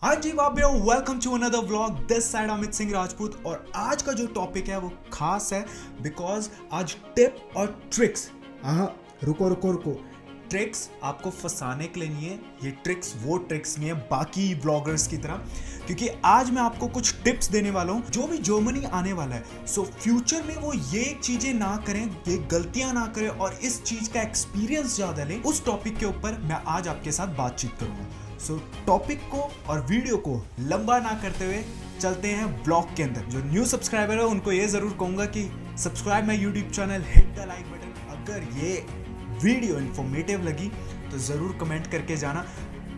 हाँ जी भाइयों, welcome to another vlog. This side Amit Singh Rajput. और आज का जो टॉपिक है वो खास है बिकॉज आज टिप और ट्रिक्स। हाँ, रुको रुको रुको। ट्रिक्स आपको फंसाने के लिए नहीं है, ये ट्रिक्स वो ट्रिक्स नहीं है बाकी व्लॉगर्स की तरह, क्योंकि आज मैं आपको कुछ टिप्स देने वाला हूँ जो भी जर्मनी आने वाला है। सो फ्यूचर में वो ये चीजें ना करें, ये गलतियां ना करें और इस चीज का एक्सपीरियंस ज्यादा लें। उस टॉपिक के ऊपर मैं आज आपके साथ बातचीत करूंगा। सो टॉपिक को और वीडियो को लंबा ना करते हुए चलते हैं ब्लॉग के अंदर। जो न्यू सब्सक्राइबर है उनको ये जरूर कहूंगा कि subscribe my YouTube channel, hit the like button. अगर ये वीडियो इंफॉर्मेटिव लगी तो जरूर कमेंट करके जाना।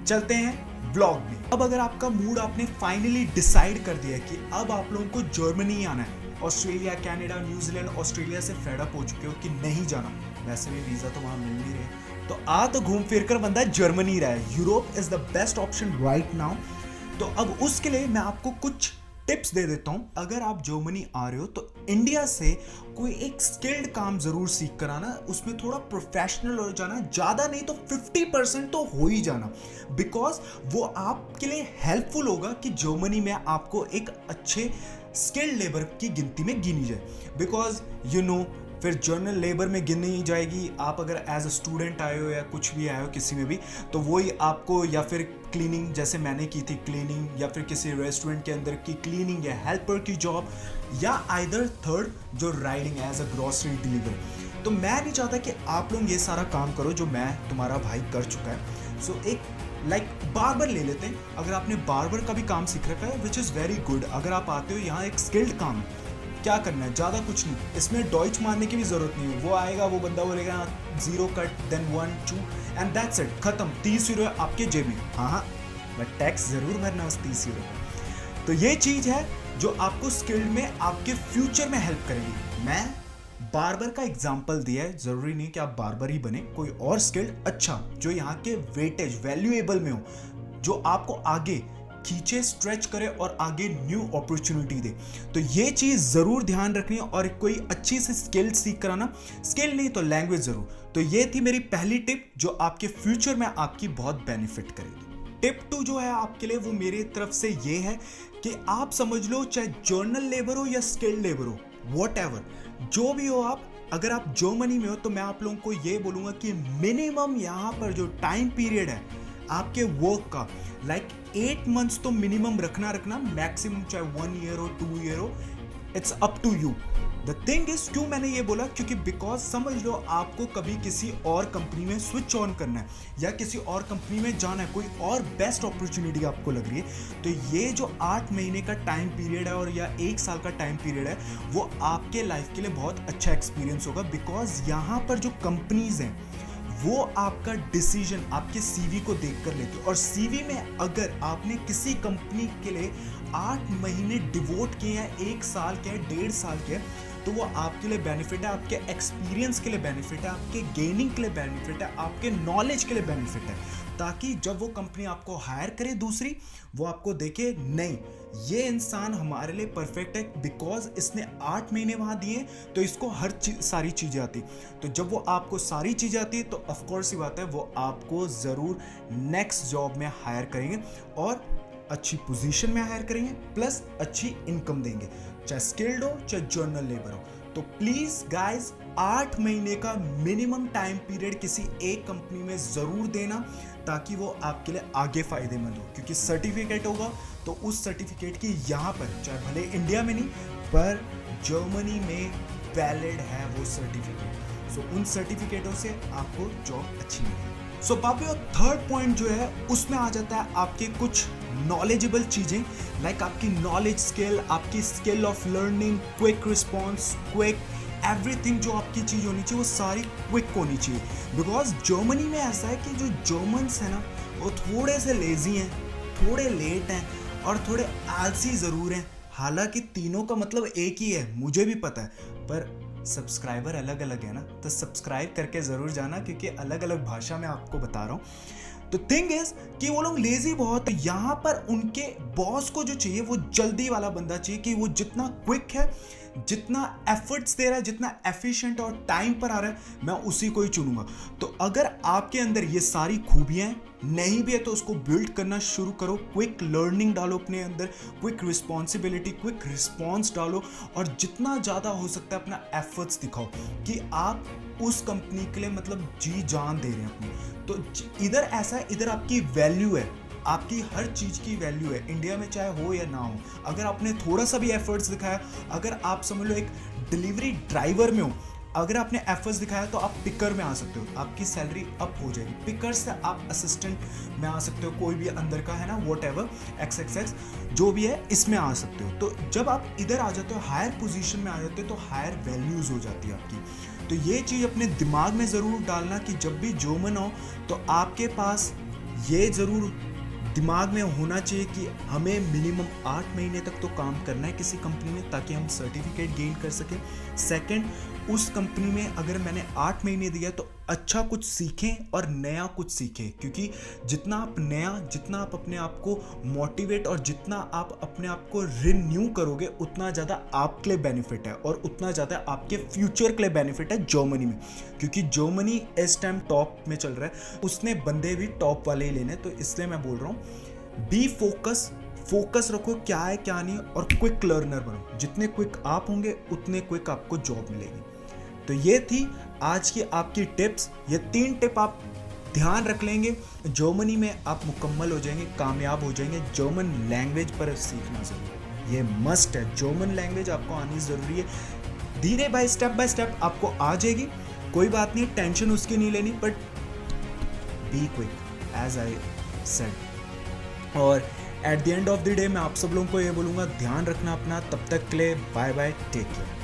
चलते हैं ब्लॉग में। अब अगर आपका मूड आपने फाइनली डिसाइड कर दिया कि अब आप लोगों को जर्मनी आना है, ऑस्ट्रेलिया, कनाडा, न्यूजीलैंड, ऑस्ट्रेलिया से फेड अप हो चुके हो कि नहीं जाना, वैसे भी वीजा तो वहां मिल नहीं रहे, तो तो घूम फिर कर बंदा जर्मनी रहा है। Europe is the best option right now. तो अब उसके लिए मैं आपको कुछ टिप्स दे देता हूं। अगर आप जर्मनी आ रहे हो तो इंडिया से कोई एक स्किल्ड काम जरूर सीख कर आना, उसमें थोड़ा प्रोफेशनल हो जाना, ज्यादा नहीं तो 50% तो हो ही जाना, बिकॉज वो आपके लिए हेल्पफुल होगा कि जर्मनी में आपको एक अच्छे स्किल्ड लेबर की गिनती में गिनी जाए। बिकॉज यू नो फिर जर्नल लेबर में गिनी जाएगी। आप अगर एज अ स्टूडेंट आए हो या कुछ भी आए हो किसी में भी, तो वही आपको, या फिर क्लीनिंग जैसे मैंने की थी क्लीनिंग, या फिर किसी रेस्टोरेंट के अंदर की क्लीनिंग या हेल्पर की जॉब, या आइदर थर्ड जो riding as a grocery delivery. तो मैं नहीं चाहता कि आप लोग ये सारा काम करो जो मैं तुम्हारा भाई कर चुका है। सो एक बार्बर ले लेते हैं। अगर आपने बार्बर का भी काम सीख रखा है विच इज़ वेरी गुड। अगर आप आते हो यहाँ, एक स्किल्ड काम है, क्या करना है, ज़्यादा कुछ नहीं, इसमें डॉइच मारने की भी ज़रूरत नहीं है। वो आएगा, वो बंदा बोलेगा 0 cut then 1 2 and that's it, खत्म। 30 यूरो आपके जेब में। हाँ, बट टैक्स ज़रूर भरना उस 30 यूरो का। तो ये चीज़ है जो आपको स्किल्ड में आपके फ्यूचर में हेल्प करेगी। मैं बार्बर का एग्जाम्पल दिया है, ज़रूरी नहीं कि आप बार्बर ही बने, कोई और स्किल्ड अच्छा जो यहाँ के वेटेज वैल्यूएबल में हो, जो आपको आगे खींचे, स्ट्रेच करे और आगे न्यू अपॉर्चुनिटी दे। तो ये चीज जरूर ध्यान रखनी है। और कोई अच्छी सी स्किल सीख कराना, स्किल नहीं तो लैंग्वेज जरूर। तो ये थी मेरी पहली टिप जो आपके फ्यूचर में आपकी बहुत बेनिफिट करेगी। टिप 2 जो है आपके लिए, वो मेरी तरफ से ये है कि आप समझ लो, चाहे जर्नल लेबर हो या स्किल्ड लेबर हो, व्हाटएवर जो भी हो, आप अगर आप जर्मनी में हो तो मैं आप लोगों को ये बोलूंगा कि मिनिमम यहाँ पर जो टाइम पीरियड है आपके वर्क का, 8 मंथ्स तो मिनिमम रखना, मैक्सिमम चाहे 1 ईयर हो 2 ईयर हो, it's up to you. The thing is, क्यों मैंने ये बोला, क्योंकि बिकॉज समझ लो आपको कभी किसी और कंपनी में स्विच ऑन करना है या किसी और कंपनी में जाना है, कोई और बेस्ट अपॉर्चुनिटी आपको लग रही है, तो ये जो 8 महीने का टाइम पीरियड है और या 1 साल का टाइम पीरियड है, वो आपके लाइफ के लिए बहुत अच्छा एक्सपीरियंस होगा। बिकॉज यहाँ पर जो कंपनीज हैं वो आपका डिसीजन आपके सीवी को देखकर लेते हो, और सीवी में अगर आपने किसी कंपनी के लिए 8 महीने डिवोट किए हैं, 1 साल के, 1.5 साल के, तो वो आपके लिए बेनिफिट है, आपके एक्सपीरियंस के लिए बेनिफिट है, आपके गेनिंग के लिए बेनिफिट है, आपके नॉलेज के लिए बेनिफिट है, ताकि जब वो कंपनी आपको हायर करे दूसरी, वो आपको देखे नहीं, ये इंसान हमारे लिए परफेक्ट है बिकॉज इसने 8 महीने वहां दिए, तो इसको सारी चीजें आती। तो जब वो आपको सारी चीजें आती तो ऑफकोर्स ही बात है वो आपको जरूर नेक्स्ट जॉब में हायर करेंगे और अच्छी पोजीशन में हायर करेंगे, प्लस अच्छी इनकम देंगे, चाहे स्किल्ड हो चाहे जर्नल लेबर हो। तो प्लीज गाइस, 8 महीने का मिनिमम टाइम पीरियड किसी एक कंपनी में जरूर देना, ताकि वो आपके लिए आगे फायदेमंद हो। क्योंकि सर्टिफिकेट होगा तो उस सर्टिफिकेट की यहाँ पर, चाहे भले इंडिया में नहीं पर जर्मनी में वैलिड है वो सर्टिफिकेट। सो उन सर्टिफिकेटों से आपको जॉब अच्छी मिलेगी। सो पापियो, थर्ड पॉइंट जो है उसमें आ जाता है आपके कुछ नॉलेजेबल चीजें, लाइक आपकी नॉलेज स्किल, आपकी skill of learning, quick response, quick everything जो आपकी चीज होनी चाहिए वो सारी क्विक होनी चाहिए। बिकॉज जर्मनी में ऐसा है कि जो जर्मन्स है ना, वो थोड़े से लेजी हैं, थोड़े लेट हैं और थोड़े आलसी जरूर हैं। हालांकि तीनों का मतलब एक ही है, मुझे भी पता है, पर सब्सक्राइबर अलग अलग है ना, तो सब्सक्राइब करके जरूर जाना, क्योंकि अलग अलग भाषा में आपको बता रहा हूँ। तो थिंग इज कि वो लोग लेजी बहुत, यहाँ पर उनके बॉस को जो चाहिए वो जल्दी वाला बंदा चाहिए, कि वो जितना क्विक है जितना एफर्ट्स दे रहा है, जितना एफिशिएंट और टाइम पर आ रहा है, मैं उसी को ही चुनूंगा। तो अगर आपके अंदर ये सारी खूबियां हैं, नहीं भी है तो उसको बिल्ड करना शुरू करो। क्विक लर्निंग डालो अपने अंदर, क्विक रिस्पॉन्सिबिलिटी, क्विक रिस्पॉन्स डालो, और जितना ज़्यादा हो सकता है अपना एफर्ट्स दिखाओ कि आप उस कंपनी के लिए मतलब जी जान दे रहे हैं अपनी। तो इधर ऐसा है, इधर आपकी वैल्यू है, आपकी हर चीज़ की वैल्यू है, इंडिया में चाहे हो या ना हो। अगर आपने थोड़ा सा भी एफर्ट्स दिखाया, अगर आप समझ लो एक डिलीवरी ड्राइवर में हो, अगर आपने एफर्ट्स दिखाया तो आप पिकर में आ सकते हो, आपकी सैलरी अप हो जाएगी। पिकर से आप असिस्टेंट में आ सकते हो, कोई भी अंदर का है ना, वॉट एवर XXX जो भी है, इसमें आ सकते हो। तो जब आप इधर आ जाते हो, हायर पोजीशन में आ जाते हो, तो हायर वैल्यूज़ हो जाती है आपकी। तो ये चीज़ अपने दिमाग में ज़रूर डालना कि जब भी जो मन हो तो आपके पास ये ज़रूर दिमाग में होना चाहिए कि हमें मिनिमम 8 महीने तक तो काम करना है किसी कंपनी में, ताकि हम सर्टिफिकेट गेन कर सकें। सेकंड, उस कंपनी में अगर मैंने 8 महीने दिया तो अच्छा कुछ सीखें और नया कुछ सीखें, क्योंकि जितना आप नया, जितना आप अपने आप को मोटिवेट और जितना आप अपने आप को रिन्यू करोगे, उतना ज़्यादा आपके लिए बेनिफिट है, और उतना ज़्यादा आपके फ्यूचर के लिए बेनिफिट है जर्मनी में, क्योंकि जर्मनी इस टाइम टॉप में चल रहा है, उसने बंदे भी टॉप वाले ही लेने। तो इसलिए मैं बोल रहा हूँ, बी फोकस रखो क्या है क्या नहीं, और क्विक लर्नर बनो। जितने क्विक आप होंगे उतने क्विक आपको जॉब मिलेगी। तो ये थी आज की आपकी टिप्स। ये 3 टिप आप ध्यान रख लेंगे, जर्मनी में आप मुकम्मल हो जाएंगे, कामयाब हो जाएंगे। जर्मन लैंग्वेज पर सीखना ज़रूरी, ये मस्ट है। जर्मन लैंग्वेज आपको आनी ज़रूरी है। धीरे बाय स्टेप आपको आ जाएगी, कोई बात नहीं, टेंशन उसकी नहीं लेनी, but be quick as I said. और at the end of the day मैं आप सब लोगों को ये बोलूँगा, ध्यान रखना अपना। तब तक के लिए बाय बाय, टेक केयर।